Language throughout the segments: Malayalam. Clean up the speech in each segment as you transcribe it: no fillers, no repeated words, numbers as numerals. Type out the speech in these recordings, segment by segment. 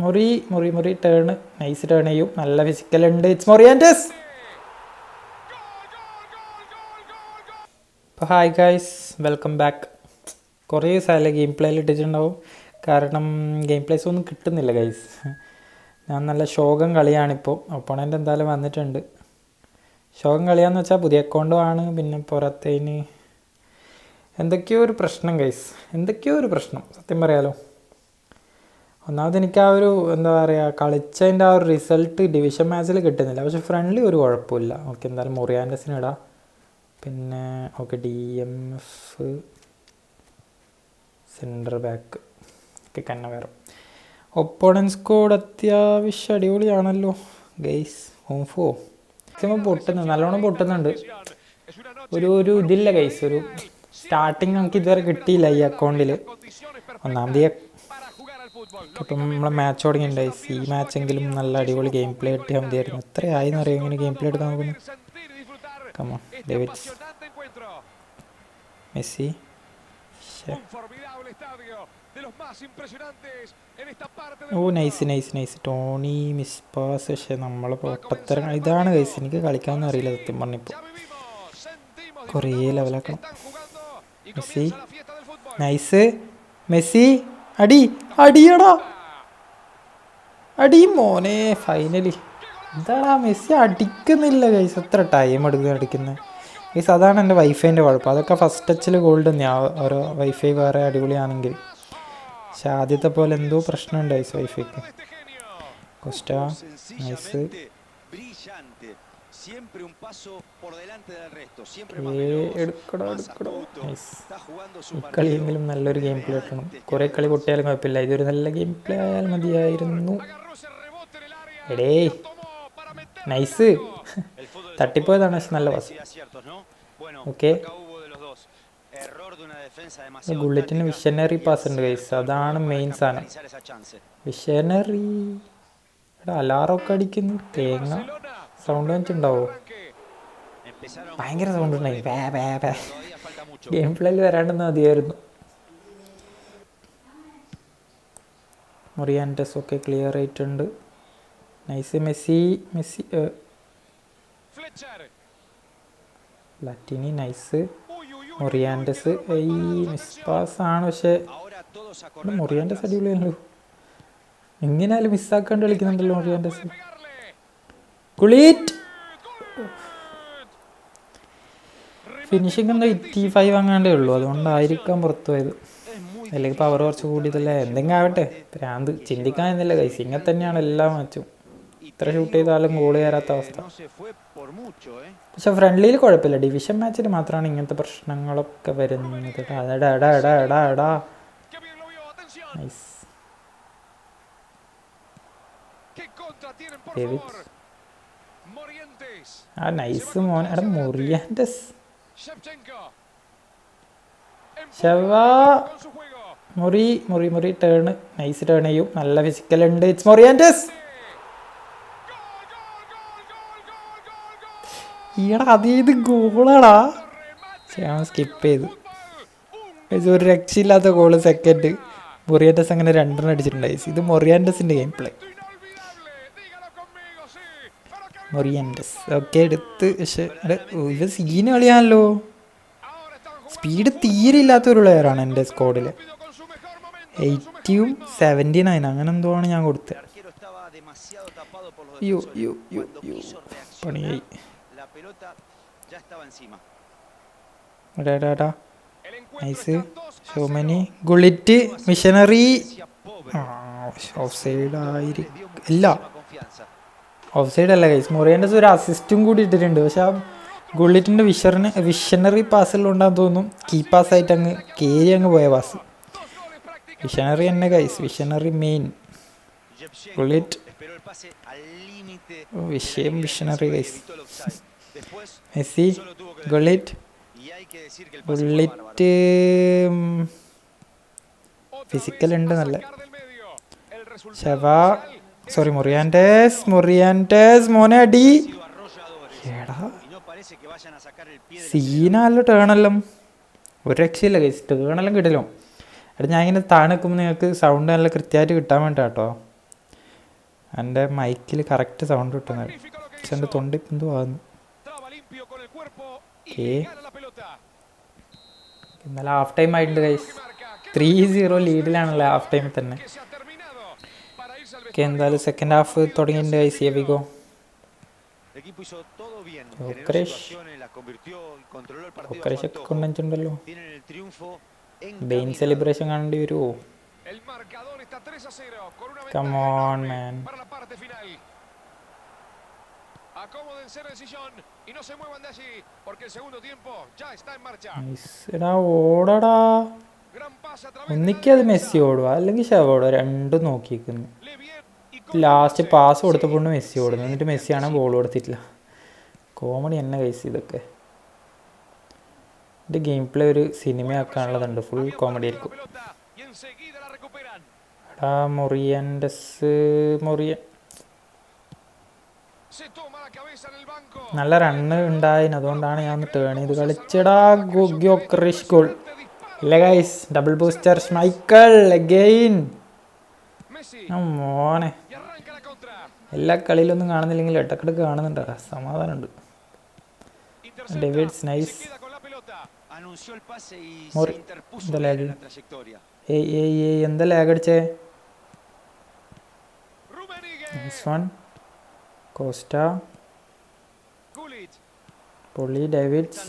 മുറി മുറി മുറി ടേണ് നൈസ് ടേൺ ചെയ്യും. നല്ല ഫിസിക്കൽ ഉണ്ട്. ഇറ്റ്സ് മൊറിയാൻറ്റസ്. അപ്പോൾ ഹായ് ഗൈസ്, വെൽക്കം ബാക്ക്. കുറേ ദിവസമായല്ലേ ഗെയിം പ്ലേയിൽ ഇട്ടിട്ടുണ്ടാവും. കാരണം ഗെയിം പ്ലേസ് ഒന്നും കിട്ടുന്നില്ല ഗൈസ്. ഞാൻ നല്ല ശോകം കളിയാണിപ്പോൾ. ഒപ്പോണൻ്റ് എന്തായാലും വന്നിട്ടുണ്ട്. ശോകം കളിയാന്ന് വെച്ചാൽ പുതിയ അക്കൗണ്ടുമാണ്. പിന്നെ പുറത്തേന് എന്തൊക്കെയോ ഒരു പ്രശ്നം ഗൈസ്, എന്തൊക്കെയോ ഒരു പ്രശ്നം സത്യം പറയാലോ. ഒന്നാമത് എനിക്ക് ആ ഒരു എന്താ പറയുക, കളിച്ചതിൻ്റെ ആ ഒരു റിസൾട്ട് ഡിവിഷൻ മാച്ചിൽ കിട്ടുന്നില്ല. പക്ഷെ ഫ്രണ്ട്ലി ഒരു കുഴപ്പമില്ല. ഓക്കെ, എന്തായാലും മൊറിയാൻറ്റസിന് ഇടാം. പിന്നെ ഓക്കെ, DMF സെൻറ്റർ ബാക്ക് ഒക്കെ കന്നവേറെ. ഒപ്പോണൻസ് കോഡ് അത്യാവശ്യം അടിപൊളിയാണല്ലോ ഗൈസ്. ഓംഫോ മാക്സിമം പൊട്ടുന്നു, നല്ലോണം പൊട്ടുന്നുണ്ട്. ഒരു ഇതില്ല ഗൈസ്, ഒരു സ്റ്റാർട്ടിങ് നമുക്ക് ഇതുവരെ കിട്ടിയില്ല ഈ അക്കൗണ്ടിൽ. ഒന്നാമത് ഇപ്പം നമ്മളെ മാച്ച് തുടങ്ങിയിട്ടുണ്ടായി. ഈ മാച്ചെങ്കിലും നല്ല അടിപൊളി ഗെയിം പ്ലേ കിട്ടിയാൽ മതിയായിരുന്നു. എത്രയായെന്ന് അറിയാം ഇങ്ങനെ ഗെയിം പ്ലേ എടുക്കാൻ നോക്കുന്നു. Come on Davids, Messi. Oh nice nice nice. Tony miss pass. പക്ഷേ നമ്മളെ പൊട്ടത്തരം ഇതാണ് ഗൈസ്. എനിക്ക് കളിക്കാനൊന്നും അറിയില്ല സത്യം പറഞ്ഞപ്പോൾ. കുറേ ലെവലാക്കണം. Messi nice. മെസ്സി അടി അടിയടാ അടി മോനെ. ഫൈനലി എന്താടാ മെസ്സി അടിക്കുന്നില്ല ഗൈസ്. എത്ര ടൈം എടുക്കുക അടിക്കുന്നത് ഗൈസ്. അതാണ് എൻ്റെ വൈഫൈൻ്റെ കുഴപ്പം. അതൊക്കെ ഫസ്റ്റ് ടച്ചിൽ ഗോൾഡ് തന്നെയാണ്. ഓരോ വൈഫൈ വേറെ അടിപൊളിയാണെങ്കിൽ. പക്ഷെ ആദ്യത്തെ പോലെ എന്തോ പ്രശ്നമുണ്ട് ഗൈസ് വൈഫൈക്ക്. കൊസ്റ്റ നൈസ്. എടുക്കടോ എടുക്കടോ. നൈസ്. ഈ കളിയെങ്കിലും നല്ലൊരു ഗെയിം പ്ലേ കിട്ടണം. കുറേ കളി പൊട്ടിയാലും കുഴപ്പമില്ല, ഇതൊരു നല്ല ഗെയിം പ്ലേ ആയാൽ മതിയായിരുന്നു. എടേ നൈസ്. തട്ടിപ്പോയതാണ് പക്ഷെ നല്ല പാസ്. ഓക്കെ, ബുള്ളറ്റിന് വിഷനറി പാസ് ഉണ്ട് ഗൈസ്. അതാണ് മെയിൻ സാധനം. വിഷനറി. എടാ അലാറൊക്കെ അടിക്കുന്നു. തേങ്ങ സൗണ്ട് വെച്ചിട്ടുണ്ടാവോ? ഭയങ്കര സൗണ്ട് ഉണ്ടായി. ഗെയിം പ്ലേയിൽ വരാണ്ടെന്ന് മതിയായിരുന്നു. മൊറിയാൻറ്റസ് ഒക്കെ ക്ലിയർ ആയിട്ടുണ്ട്. നൈസ്. മെസ്സി മെസ്സി ലാറ്റിനി നൈസ്. മൊറിയാൻറ്റസ് ഈ മിസ് പാസ് ആണ്. പക്ഷേ മൊറിയാൻറ്റസ് അടിപൊളിയാണല്ലോ. എങ്ങനെയാലും മിസ്സാക്കാണ്ട് കളിക്കുന്നുണ്ടല്ലോ മൊറിയാൻറ്റസ്. കുളീറ്റ് ഫിനിഷിംഗ് എന്താ 85 അങ്ങാണ്ടേ ഉള്ളൂ. അതുകൊണ്ടായിരിക്കാം പുറത്തു പോയത്. അല്ലെങ്കിൽ പവർ കുറച്ച് കൂടിയതല്ലേ. എന്തെങ്കിലും ആവട്ടെ, ഭ്രാന്ത് ചിന്തിക്കാനില്ല കൈസ്. ഇങ്ങനെ തന്നെയാണ് എല്ലാ മാച്ചും. ഇത്ര ഷൂട്ട് ചെയ്താലും ഗോൾ കയറാത്ത അവസ്ഥ. പക്ഷെ ഫ്രണ്ട്ലിയിൽ കുഴപ്പമില്ല. ഡിവിഷൻ മാച്ചിൽ മാത്രമാണ് ഇങ്ങനത്തെ പ്രശ്നങ്ങളൊക്കെ വരുന്നത്. നൈസ്. ആ നൈസ് മോൻ. എടാ മൊറിയാൻറ്റസ് ഷവാ. മുറി മുറി മുറി ടേണ് നൈസ് ടേൺ ചെയ്യും. നല്ല ഫിസിക്കൽ ഉണ്ട്. ഇറ്റ്സ് മൊറിയാൻറ്റസ്. ഈടാ അതേത് ഗോളാടാ. ഞാൻ സ്കിപ്പ് ചെയ്തു. ഒരു രക്ഷയില്ലാത്ത ഗോള്. സെക്കൻഡ് മൊറിയാൻറ്റസ് അങ്ങനെ 2 അടിച്ചിട്ടുണ്ടായി. ഇത് മൊറിയാൻറ്റസിൻ്റെ ഗെയിം പ്ലേ. മൊറിയാൻറ്റസ് ഓക്കെ എടുത്ത്. പക്ഷേ ഇത് സീന് കളിയാണല്ലോ. സ്പീഡ് തീരെ ഇല്ലാത്തൊരു പ്ലെയറാണ് എൻ്റെ സ്ക്വാഡിൽ. 80യും 79 അങ്ങനെ എന്തോ ആണ് ഞാൻ കൊടുത്തത്. പണിയായി. നൈസ്. ഷോമനി ഗുളിറ്റ് മിഷനറി. ഓഫ് സൈഡ് ആയിരിക്കും. ഇല്ല, ഓഫ് സൈഡ് അല്ല ഗൈസ്. മൊറിയാൻറ്റസ് ഒരു അസിസ്റ്റും കൂടി ഇട്ടിട്ടുണ്ട്. പക്ഷെ ആ ഗുള്ളിറ്റിൻ്റെ വിഷനറി പാസ്സെല്ലാം തോന്നും. കീ പാസ്സായിട്ട് അങ്ങ് കയറി അങ്ങ് പോയ പാസ്. വിഷനറി തന്നെ ഗൈസ്, വിഷനറി മെയിൻ. ഗുള്ളിറ്റ് വിഷയം visionary guys. Messi Gullit Gullit physical ഉണ്ട് നല്ല. ഷവാ സോറി മൊറിയാൻറ്റസ്. മൊറിയാൻറ്റസ് മോനെ അടി. എടാ സീനല്ലോ ടേണെല്ലാം. ഒരു രക്ഷയില്ല ഗൈസ്. ടേണെല്ലാം കിട്ടല്ലോ. എടാ ഞാൻ ഇങ്ങനെ താഴെ നിൽക്കുമ്പോൾ നിങ്ങൾക്ക് സൗണ്ട് നല്ല കൃത്യമായിട്ട് കിട്ടാൻ വേണ്ടി കേട്ടോ. എൻ്റെ മൈക്കിൽ കറക്റ്റ് സൗണ്ട് കിട്ടുന്നത്, പക്ഷെ എൻ്റെ തൊണ്ടിപ്പം എന്തോ ആകുന്നു. ഓക്കെ, ഇന്നലെ ഹാഫ് ടൈം ആയിട്ടുണ്ട് ഗൈസ്. 3-0 ലീഡിലാണല്ലോ ഹാഫ് ടൈമിൽ തന്നെ. ഓക്കെ, എന്തായാലും സെക്കൻഡ് ഹാഫ് തുടങ്ങിയിട്ടുണ്ട് ഗൈസ്. Here we go. ഒക്കെ കൊണ്ടുവന്നിട്ടുണ്ടല്ലോ. ബെയിൻ സെലിബ്രേഷൻ കാണേണ്ടി വരുമോ? Come on, man. എടാ ഓടടാ, ഒന്നിക്കത് മെസ്സി ഓടുക അല്ലെങ്കിൽ ഷവ ഓടുക, രണ്ടും നോക്കിയിരിക്കുന്നു. ലാസ്റ്റ് പാസ് കൊടുത്തപ്പോൾ മെസ്സി ഓടുന്നു, എന്നിട്ട് മെസ്സിയാണ് ബോൾ കൊടുത്തിട്ടില്ല. കോമഡി തന്നെ കൈസ് ഇതൊക്കെ. എൻ്റെ ഗെയിം പ്ലേ ഒരു സിനിമയാക്കാനുള്ളതുണ്ട്, ഫുൾ കോമഡി ആയിരിക്കും. എടാ മുറിയൻ നല്ല റണ്ണ് ഉണ്ടായിന്, അതുകൊണ്ടാണ് ഞാൻ ഒന്ന് ടേൺ ചെയ്ത് കളിച്ചടാ. ഗോക്രിഷ് ഗോൾ അല്ലേ guys, double booster Michael again. മോനെ എല്ലാ കളിയിലൊന്നും കാണുന്നില്ലെങ്കിൽ ഇടക്കിടക്ക് കാണുന്നുണ്ട്, സമാധാനമുണ്ട്. Davids nice. എന്താ ലാഗ്? എന്താ ലാഗ് അടിച്ചേ? Nice one. കോസ്റ്റ, പൊളി, ഡേവിഡ്സ്.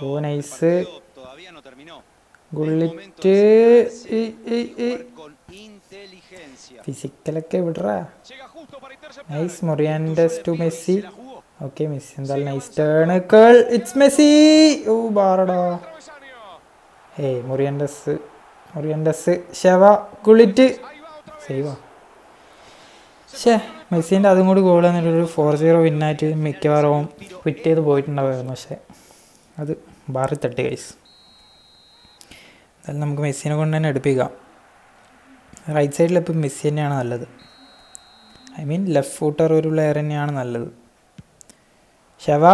Oh nice. ഗുള്ളിറ്റ്. ഫിസിക്കലൊക്കെ വിടറാ. Nice. Morientes to Messi. Okay, Messi എന്തായാലും nice turn. It's Messi. Oh ബാറടാ. ഏയ് മൊറിയാൻഡസ് ഷെവ ഗുള്ളിറ്റ് സേവാ. പക്ഷേ മെസ്സിൻ്റെ അതും കൂടി ഗോൾ എന്നിട്ടൊരു 4-0 വിന്നായിട്ട് മിക്കവാറും ക്വിറ്റ് ചെയ്ത് പോയിട്ടുണ്ടാവുമായിരുന്നു. പക്ഷേ അത് ബാറി തട്ടി ഗൈസ്. എന്തായാലും നമുക്ക് മെസ്സിനെ കൊണ്ട് തന്നെ എടുപ്പിക്കാം. റൈറ്റ് സൈഡിൽ ഇപ്പം മെസ്സി തന്നെയാണ് നല്ലത്. ഐ മീൻ ലെഫ്റ്റ് ഫൂട്ടർ ഒരു പ്ലെയർ തന്നെയാണ് നല്ലത്. ഷെവ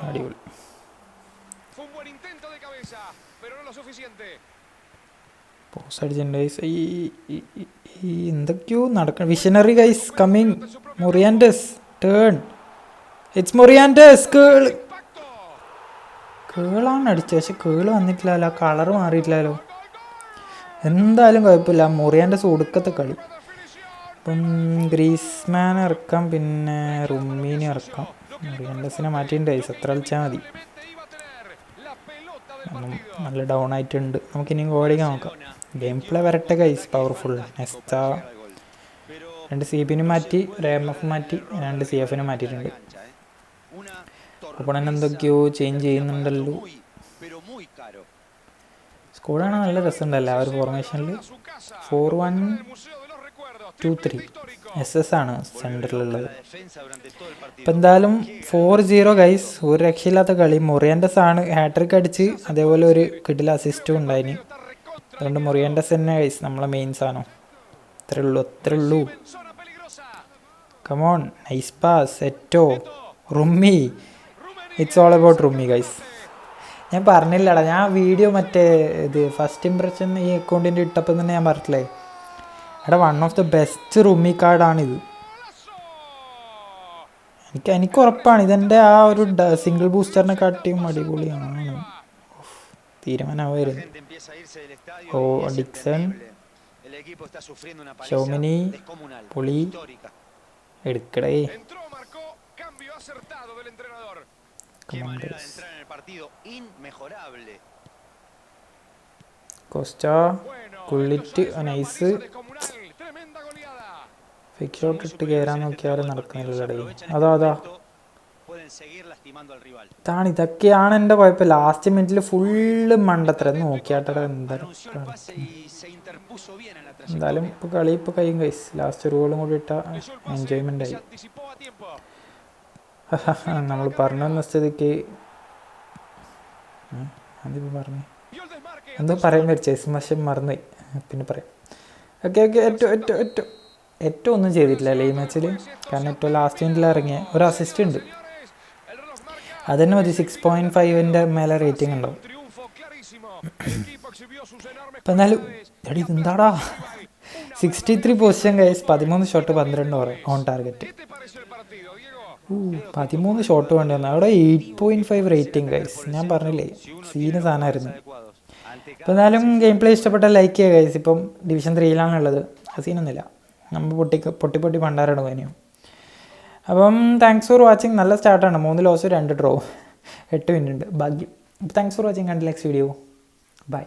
അടിപൊളി. പോസ്റ്റ് അടിച്ചിട്ടുണ്ട് ഗൈസ്. ഈ എന്തൊക്കെയോ നടക്കണം. Visionary guys coming. Morientes turn. It's Morientes. കേളാണ് അടിച്ചത്, പക്ഷെ കേള് വന്നിട്ടില്ലല്ലോ, കളർ മാറിയിട്ടില്ലല്ലോ. എന്തായാലും കുഴപ്പമില്ല, മൊറിയാൻഡസ് ഒടുക്കത്തെ കളി. ഇപ്പം ഗ്രീസ്മാനെ ഇറക്കാം, പിന്നെ റുമ്മീനെ ഇറക്കാം. മൊറിയാൻഡസിനെ മാറ്റിയിട്ടുണ്ട് ഗൈസ്, എത്ര കളിച്ചാൽ മതി. നല്ല ഡൗൺ ആയിട്ടുണ്ട്. നമുക്കിനിയും ഗോളിക്കാൻ നോക്കാം. ഗെയിം പ്ലേ വരട്ടെ ഗൈസ്, പവർഫുൾ. നെക്സ്റ്റ് 2 CP മാറ്റി, ഒരു MF മാറ്റി, 2 CF മാറ്റിയിട്ടുണ്ട്. ഒപ്പണൻ എന്തൊക്കെയോ ചേഞ്ച് ചെയ്യുന്നുണ്ടല്ലോ. സ്കോഡാണ് നല്ല രസമുണ്ടല്ലോ ആ ഒരു ഫോർമേഷനിൽ. 4-1-2-3 SS ആണ് സെൻറ്ററിലുള്ളത്. ഇപ്പം എന്തായാലും 4-0 ഗൈസ്. ഒരു രക്ഷയില്ലാത്ത കളി. മൊറിയാൻഡസ് ആണ് ഹാട്രിക് അടിച്ച്, അതേപോലെ ഒരു കിടില അസിസ്റ്റും ഉണ്ടായിന്. അതുകൊണ്ട് മൊറിയാൻഡസ് തന്നെ ഗൈസ് നമ്മളെ മെയിൻ സാധനം. അത്രേ ഉള്ളൂ. Come on, nice pass. Eto'o, Rummy. It's all about Rummy guys. ഞാൻ പറഞ്ഞില്ലടാ, ഞാൻ വീഡിയോ മറ്റേ ഇത് ഫസ്റ്റ് ഇംപ്രഷൻ ഈ അക്കൗണ്ടിൻ്റെ ഇട്ടപ്പോൾ തന്നെ ഞാൻ പറഞ്ഞില്ലേ, എടാ one of the best rummy കാർഡാണിത്. എനിക്ക് ഉറപ്പാണ് ഇതെൻ്റെ ആ ഒരു സിംഗിൾ ബൂസ്റ്ററിനെ കാട്ടിയും അടിപൊളിയാണ്. തീരുമാനമായിരുന്നു. ഓ ഡിക്സൺ, ഷോമിനി, പൊളി എടുക്കടേ. Costa, Gullit, nice. Fix out ഇട്ട് കയറാൻ നോക്കിയാലും നടക്കുന്നില്ലടേ. അതാ ഇതൊക്കെയാണ് എൻ്റെ കുഴപ്പം. ലാസ്റ്റ് മിനിറ്റിൽ ഫുള്ള് മണ്ടത്തരം നോക്കിയാട്ടട. എന്തായാലും ഇപ്പോൾ കളി ഇപ്പോൾ കഴിയും ഗൈസ്. ലാസ്റ്റ് ഒരു ഗോളും കൂടി ഇട്ടാൽ എൻജോയ്മെൻ്റ് ആയി. നമ്മൾ പറഞ്ഞു വന്ന സ്ഥിതിക്ക് അതിപ്പോൾ പറഞ്ഞു എന്തോ പറയാൻ വരച്ചേസ്, പക്ഷെ മറന്നുപോയി, പിന്നെ പറയാം. ഓക്കെ ഏറ്റവും ഒന്നും ചെയ്തിട്ടില്ല അല്ലേ ഈ മാച്ചിൽ. കാരണം ഏറ്റവും ലാസ്റ്റ് മിനിറ്റിൽ ഇറങ്ങിയ ഒരു അസിസ്റ്റ് ഉണ്ട്, അതന്നെ മതി. 6.5 മേലെ റേറ്റിംഗ് ഉണ്ടാവും. ഇപ്പം എന്നാലും എടി ഇതെന്താടാ 63 position guys, 13 shot 12 over on target. 13 shot വേണ്ടി വന്നു അവിടെ. 8.5 റേറ്റിംഗ് ഗൈസ്, ഞാൻ പറഞ്ഞില്ലേ സീന് സാധനമായിരുന്നു. അപ്പോൾ എന്നാലും ഗെയിം പ്ലേ ഇഷ്ടപ്പെട്ടാൽ ലൈക്ക് ചെയ്യുക ഗൈസ്. ഇപ്പം ഡിവിഷൻ 3-ലാണുള്ളത്, സീനൊന്നുമില്ല, നമ്മൾ പൊട്ടി പണ്ടാരാണ് പോയനെയും. അപ്പം താങ്ക്സ് ഫോർ വാച്ചിങ്. നല്ല സ്റ്റാർട്ടാണ്, 3 ലോസ് 2 ഡ്രോ, 8 മിനിറ്റ് ഉണ്ട് ഭാഗ്യം. അപ്പോൾ താങ്ക്സ് ഫോർ വാച്ചിങ്. കണ്ട് നെക്സ്റ്റ് വീഡിയോ, ബൈ.